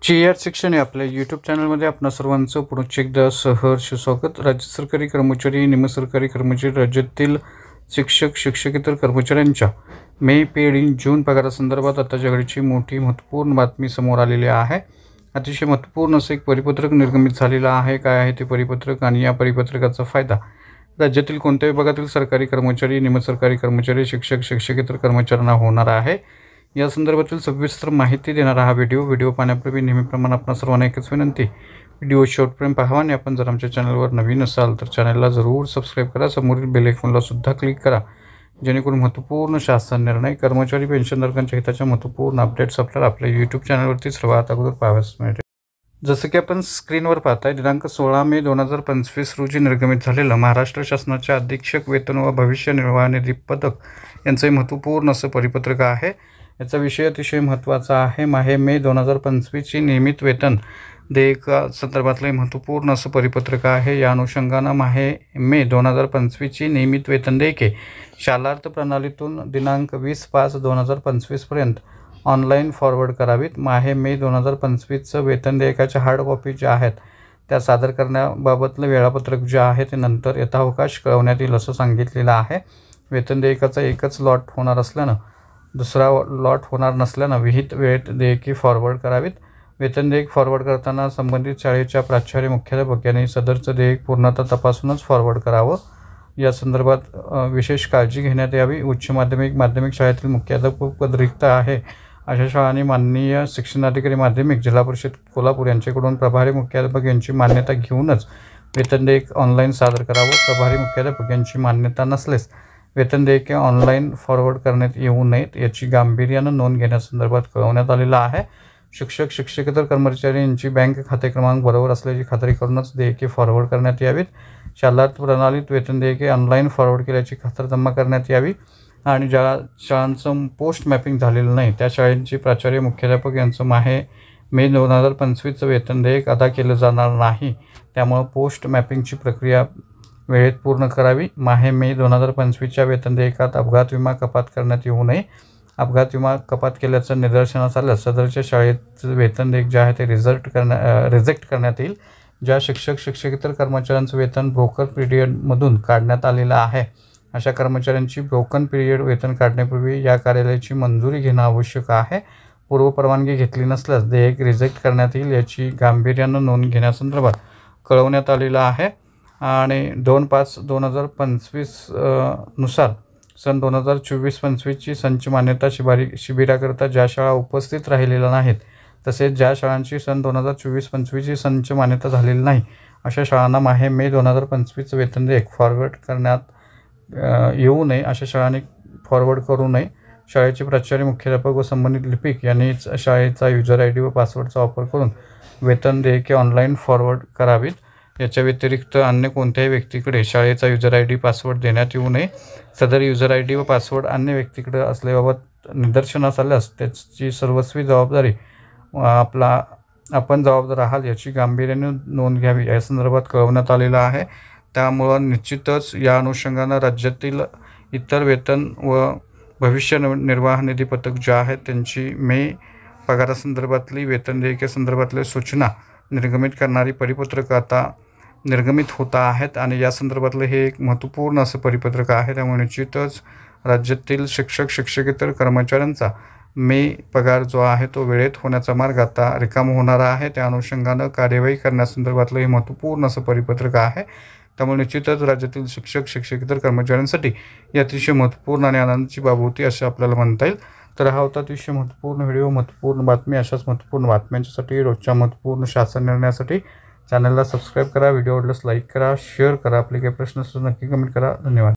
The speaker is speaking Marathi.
जी.आर शिक्षण या आपल्या यूट्यूब चॅनलमध्ये आपणा सर्वांचं पुन्हा एकदा सहर्ष स्वागत। राज्य सरकारी कर्मचारी, निमसरकारी कर्मचारी, राज्यातील शिक्षक शिक्षकेतर कर्मचाऱ्यांच्या मे, पेड इन जून पगारासंदर्भात आताच्या घडीची मोठी महत्त्वपूर्ण बातमी समोर आलेली आहे। अतिशय महत्त्वपूर्ण असं एक परिपत्रक निर्गमित झालेलं आहे। काय आहे ते परिपत्रक आणि या परिपत्रकाचा फायदा राज्यातील कोणत्या विभागातील सरकारी कर्मचारी, निमसरकारी कर्मचारी, शिक्षक शिक्षकेतर कर्मचाऱ्यांना होणार आहे या संदर्भातील सविस्तर माहिती देणारा हा व्हिडिओ पाहण्यापूर्वी नेहमीप्रमाणे आपणा सर्वांना एकच विनंती, व्हिडिओ शेवटपर्यंत पाहावा आणि आपण जर आमच्या चॅनलवर नवीन असाल तर चॅनलला जरूर सबस्क्राईब करा, समोरील बेल आयकॉनला सुद्धा क्लिक करा, जेणेकरून महत्त्वपूर्ण शासन निर्णय, कर्मचारी पेन्शनधारकांच्या हिताच्या महत्त्वपूर्ण अपडेट्स आपल्याला आपल्या यूट्यूब चॅनलवरती सर्वात अगोदर पाहावयास मिळतील। जसं की आपण स्क्रीनवर पाहताय, दिनांक 16 मे 2025 रोजी निर्गमित झालेलं महाराष्ट्र शासनाच्या अधीक्षक वेतन व भविष्य निर्वाह निधी पदक यांचे महत्त्वपूर्ण असं परिपत्रक आहे। याचा विषय अतिशय महत्त्वाचा आहे। माहे मे 2025 ची नियमित वेतन देयका संदर्भातले महत्त्वपूर्ण असं परिपत्रक आहे। या अनुषंगाने माहे मे 2025 ची नियमित वेतन देयके शालार्थ प्रणालीतून दिनांक 20/5/2025 पर्यंत ऑनलाईन फॉरवर्ड करावीत। माहे मे 2025 वेतन देयकाच्या हार्ड कॉपी ज्या आहेत त्या सादर करण्याबाबतलं वेळापत्रक जे आहे ते नंतर यथावकाश कळवण्यात येईल असं सांगितलेलं आहे। वेतन देयकाचा एकच लॉट होणार असल्यानं दुसरा लॉट होणार नसल्यानं विहित वेळेत देयके फॉरवर्ड करावीत। वेतन देयक फॉरवर्ड करताना संबंधित शाळेच्या प्राचार्य, मुख्याध्यापक यांनी सदरचं देयक पूर्णतः तपासूनच फॉरवर्ड करावं। या संदर्भात विशेष काळजी घेण्यात यावी। उच्च माध्यमिक, माध्यमिक शाळेतील मुख्याध्यापक पद रिक्त आहे अशा शाळांनी माननीय शिक्षणाधिकारी माध्यमिक, जिल्हा परिषद कोल्हापूर यांच्याकडून प्रभारी मुख्याध्यापक यांची मान्यता घेऊनच वेतन देयक ऑनलाईन सादर करावं। प्रभारी मुख्याध्यापक यांची मान्यता नसल्यास वेतन देयके ऑनलाईन फॉरवर्ड करण्यात येऊ नयेत याची गांभीर्यानं नोंद घेण्यासंदर्भात कळवण्यात आलेलं आहे। शिक्षक शिक्षकेतर कर्मचारी यांची बँक खाते क्रमांक बरोबर असल्याची खात्री करूनच देयके फॉरवर्ड करण्यात यावीत। शालार्थ प्रणालीत वेतन देयके ऑनलाईन फॉरवर्ड केल्याची खातरजमा करण्यात यावी आणि ज्या शाळांचं पोस्ट मॅपिंग झालेलं नाही त्या शाळांची प्राचार्य, मुख्याध्यापक यांचं माहे मे 2025 वेतन देयक अदा केलं जाणार नाही, त्यामुळे पोस्ट मॅपिंगची प्रक्रिया वेळेत पूर्ण करावी। माहे मे 2025च्या वेतन देयकात अपघात विमा कपात करण्यात येऊ नये। अपघात विमा कपात केल्याचं निदर्शनास आल्यास सदरच्या शाळेचं वेतन देयक जे आहे ते रिजेक्ट करण्यात येईल। ज्या शिक्षक शिक्षकेतर कर्मचाऱ्यांचं वेतन ब्रोकन पिरियडमधून काढण्यात आलेलं आहे अशा कर्मचाऱ्यांची ब्रोकन पिरियड वेतन काढण्यापूर्वी या कार्यालयाची मंजुरी घेणं आवश्यक आहे। पूर्व परवानगी घेतली नसल्यास देयक रिजेक्ट करण्यात येईल याची गांभीर्यानं नोंद घेण्यासंदर्भात कळवण्यात आलेलं आहे। आणि 2/5/2025 नुसार सन 2024-25 ची संच मान्यता शिबिराकरता ज्या शाळा उपस्थित राहिलेल्या नाहीत तसेच ज्या शाळांची सन 2024-25 ची संच मान्यता झालेली नाही अशा शाळांना माहे मे 2025 वेतन देयक फॉरवर्ड करण्यात येऊ नये। अशा शाळांनी फॉरवर्ड करू नये। शाळेचे प्राचार्य, मुख्याध्यापक व संबंधित लिपिक यांनीच शाळेचा युजर ID व पासवर्डचा वापर करून वेतन देयके ऑनलाईन फॉरवर्ड करावीत। याच्या व्यतिरिक्त अन्य कोणत्याही व्यक्तीकडे शाळेचा युजर ID पासवर्ड देण्यात येऊ नये। सदर युजर ID व पासवर्ड अन्य व्यक्तीकडे असल्याबाबत निदर्शनास आल्यास त्याची सर्वस्वी जबाबदारी आपण जबाबदार आहात याची गांभीर्याने नोंद घ्यावी या संदर्भात कळवण्यात आलेलं आहे। त्यामुळं निश्चितच या अनुषंगानं राज्यातील इतर वेतन व भविष्य निर्वाह निधी पदक जे आहेत त्यांची मे पगारासंदर्भातली वेतन देयके संदर्भातल्या सूचना निर्गमित करणारी परिपत्रक आता निर्गमित होत आहेत आणि या संदर्भातलं हे एक महत्त्वपूर्ण असं परिपत्रक आहे। त्यामुळे निश्चितच राज्यातील शिक्षक शिक्षकेतर कर्मचाऱ्यांचा मे पगार जो आहे तो वेळेत होण्याचा मार्ग आता रिकामा होणार आहे। त्या अनुषंगानं कार्यवाही करण्यासंदर्भातलं हे महत्त्वपूर्ण असं परिपत्रक आहे। त्यामुळे निश्चितच राज्यातील शिक्षक शिक्षकेतर कर्मचाऱ्यांसाठी ही अतिशय महत्त्वपूर्ण आणि आनंदाची बाब होती असं आपल्याला म्हणता येईल। तर हा होता अतिशय महत्त्वपूर्ण व्हिडिओ, महत्त्वपूर्ण बातमी। अशाच महत्त्वपूर्ण बातम्यांसाठी, रोजच्या महत्त्वपूर्ण शासन निर्णयासाठी चॅनलला सबस्क्राईब करा, व्हिडिओ आवडल्यास लाईक करा, शेअर करा, आपले काही प्रश्न असल्यास नक्की कमेंट करा। धन्यवाद।